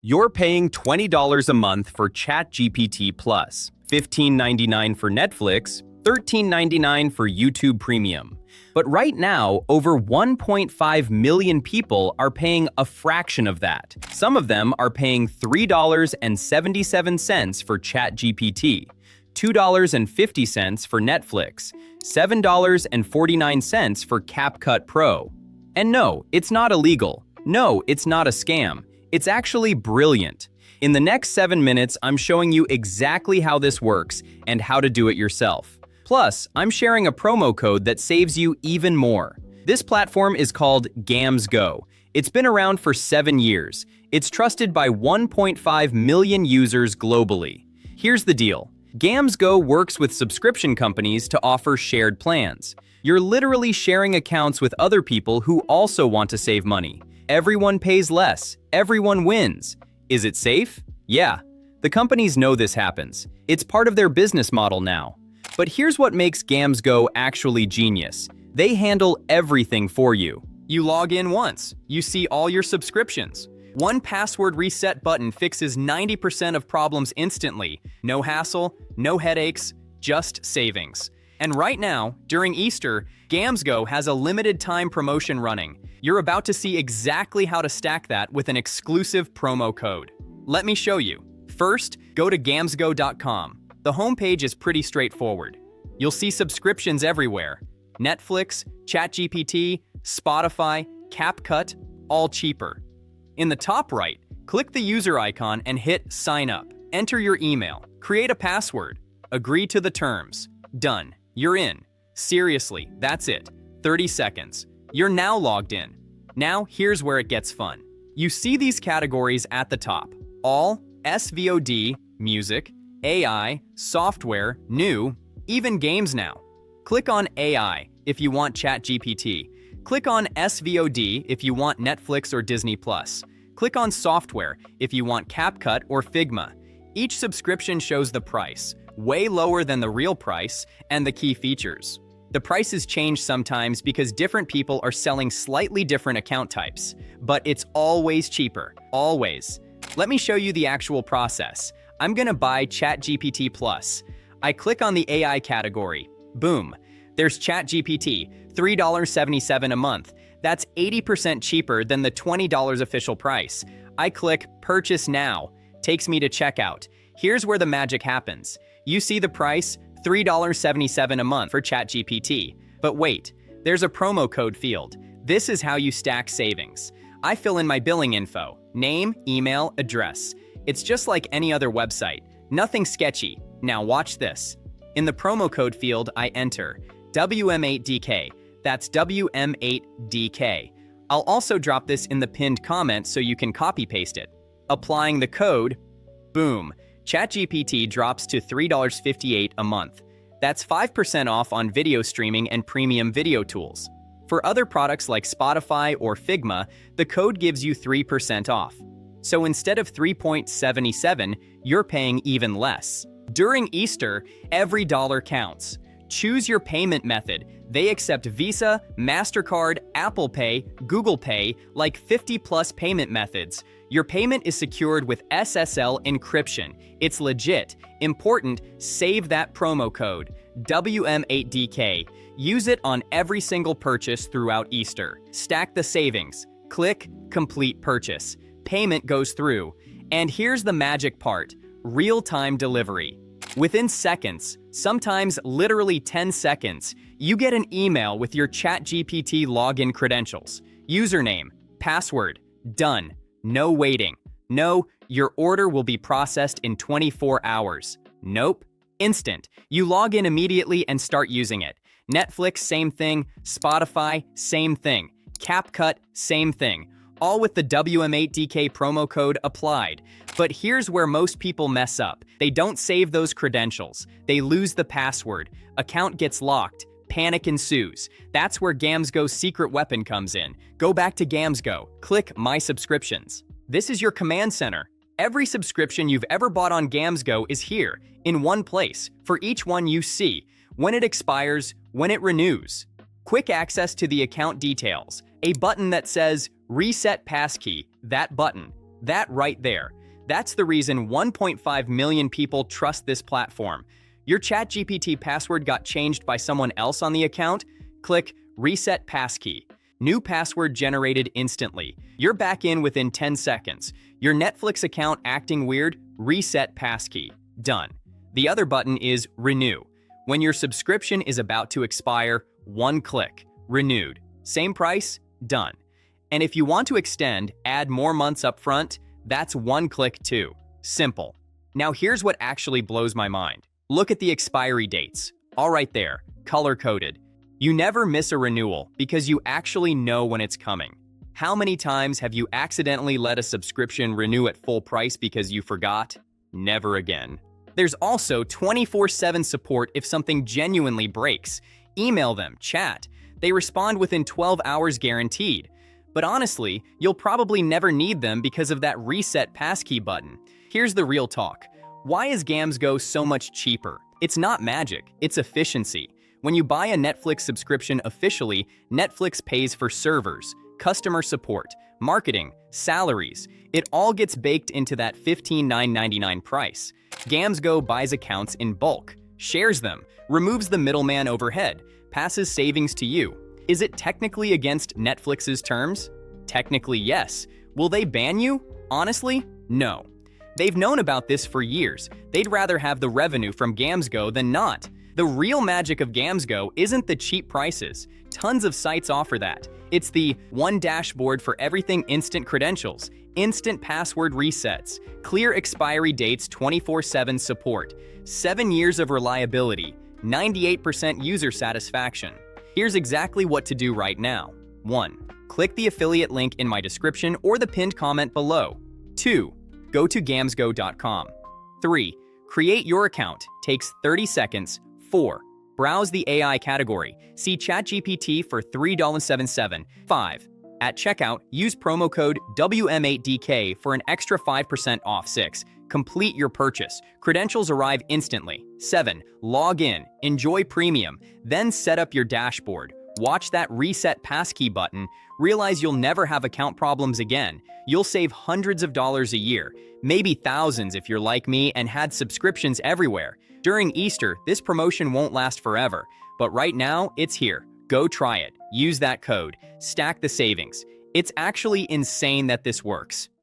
You're paying $20 a month for ChatGPT Plus, $15.99 for Netflix, $13.99 for YouTube Premium. But right now, over 1.5 million people are paying a fraction of that. Some of them are paying $3.77 for ChatGPT, $2.50 for Netflix, $7.49 for CapCut Pro. And no, it's not illegal. No, it's not a scam. It's actually brilliant. In the next 7 minutes, I'm showing you exactly how this works and how to do it yourself. Plus, I'm sharing a promo code that saves you even more. This platform is called GamsGo. It's been around for 7 years. It's trusted by 1.5 million users globally. Here's the deal. GamsGo works with subscription companies to offer shared plans. You're literally sharing accounts with other people who also want to save money. Everyone pays less. Everyone wins. Is it safe? Yeah. The companies know this happens. It's part of their business model now. But here's what makes GamsGo actually genius. They handle everything for you. You log in once. You see all your subscriptions. One password reset button fixes 90% of problems instantly. No hassle, no headaches, just savings. And right now, during Easter, GamsGo has a limited time promotion running. You're about to see exactly how to stack that with an exclusive promo code. Let me show you. First, go to gamsgo.com. The homepage is pretty straightforward. You'll see subscriptions everywhere. Netflix, ChatGPT, Spotify, CapCut, all cheaper. In the top right, click the user icon and hit Sign Up. Enter your email. Create a password. Agree to the terms. Done. You're in. Seriously, that's it. 30 seconds. You're now logged in. Now, here's where it gets fun. You see these categories at the top. All, SVOD, music, AI, software, new, even games now. Click on AI if you want ChatGPT. Click on SVOD if you want Netflix or Disney Plus. Click on software if you want CapCut or Figma. Each subscription shows the price, way lower than the real price, and the key features. The prices change sometimes because different people are selling slightly different account types, but it's always cheaper, always. Let me show you the actual process. I'm gonna buy ChatGPT Plus. I click on the AI category. Boom. There's ChatGPT, $3.77 a month. That's 80% cheaper than the $20 official price. I click Purchase Now. Takes me to checkout. Here's where the magic happens. You see the price, $3.77 a month for ChatGPT. But wait, there's a promo code field. This is how you stack savings. I fill in my billing info, name, email, address. It's just like any other website. Nothing sketchy. Now watch this. In the promo code field, I enter WM8DK. That's WM8DK. I'll also drop this in the pinned comment so you can copy paste it. Applying the code, boom. ChatGPT drops to $3.58 a month. That's 5% off on video streaming and premium video tools. For other products like Spotify or Figma, the code gives you 3% off. So instead of $3.77, you're paying even less. During Easter, every dollar counts. Choose your payment method. They accept Visa, MasterCard, Apple Pay, Google Pay, like 50+ payment methods. Your payment is secured with SSL encryption. It's legit. Important, save that promo code, WM8DK. Use it on every single purchase throughout Easter. Stack the savings. Click Complete Purchase. Payment goes through. And here's the magic part, real-time delivery. Within seconds, sometimes literally 10 seconds, you get an email with your ChatGPT login credentials. Username, password, done. No waiting. No, your order will be processed in 24 hours. Nope. Instant. You log in immediately and start using it. Netflix, same thing. Spotify, same thing. CapCut, same thing. All with the WM8DK promo code applied. But here's where most people mess up. They don't save those credentials. They lose the password. Account gets locked. Panic ensues. That's where GamsGo's secret weapon comes in. Go back to GamsGo. Click My Subscriptions. This is your command center. Every subscription you've ever bought on GamsGo is here, in one place, for each one you see, when it expires, when it renews. Quick access to the account details. A button that says Reset Passkey, that button. That right there. That's the reason 1.5 million people trust this platform. Your ChatGPT password got changed by someone else on the account? Click Reset Passkey. New password generated instantly. You're back in within 10 seconds. Your Netflix account acting weird? Reset Passkey. Done. The other button is Renew. When your subscription is about to expire, one click. Renewed. Same price? Done. And if you want to extend, add more months up front, that's one click too. Simple. Now here's what actually blows my mind. Look at the expiry dates. All right there, color-coded. You never miss a renewal because you actually know when it's coming. How many times have you accidentally let a subscription renew at full price because you forgot? Never again. There's also 24/7 support if something genuinely breaks. Email them, chat. They respond within 12 hours guaranteed. But honestly, you'll probably never need them because of that Reset Passkey button. Here's the real talk. Why is Gamsgo so much cheaper? It's not magic, it's efficiency. When you buy a Netflix subscription officially, Netflix pays for servers, customer support, marketing, salaries. It all gets baked into that $15,999 price. Gamsgo buys accounts in bulk, shares them, removes the middleman overhead, passes savings to you. Is it technically against Netflix's terms? Technically, yes. Will they ban you? Honestly, no. They've known about this for years. They'd rather have the revenue from Gamsgo than not. The real magic of Gamsgo isn't the cheap prices. Tons of sites offer that. It's the one dashboard for everything: instant credentials, instant password resets, clear expiry dates, 24/7 support, 7 years of reliability, 98% user satisfaction. Here's exactly what to do right now. 1. Click the affiliate link in my description or the pinned comment below. 2. Go to gamsgo.com. 3. Create your account. Takes 30 seconds. 4. Browse the AI category. See ChatGPT for $3.77. 5. At checkout, use promo code WM8DK for an extra 5% off. 6. Complete your purchase. Credentials arrive instantly. 7. Log in. Enjoy premium. Then set up your dashboard. Watch that Reset Passkey button. Realize you'll never have account problems again. You'll save hundreds of dollars a year, maybe thousands if you're like me and had subscriptions everywhere. During Easter, this promotion won't last forever, but right now, it's here. Go try it. Use that code. Stack the savings. It's actually insane that this works.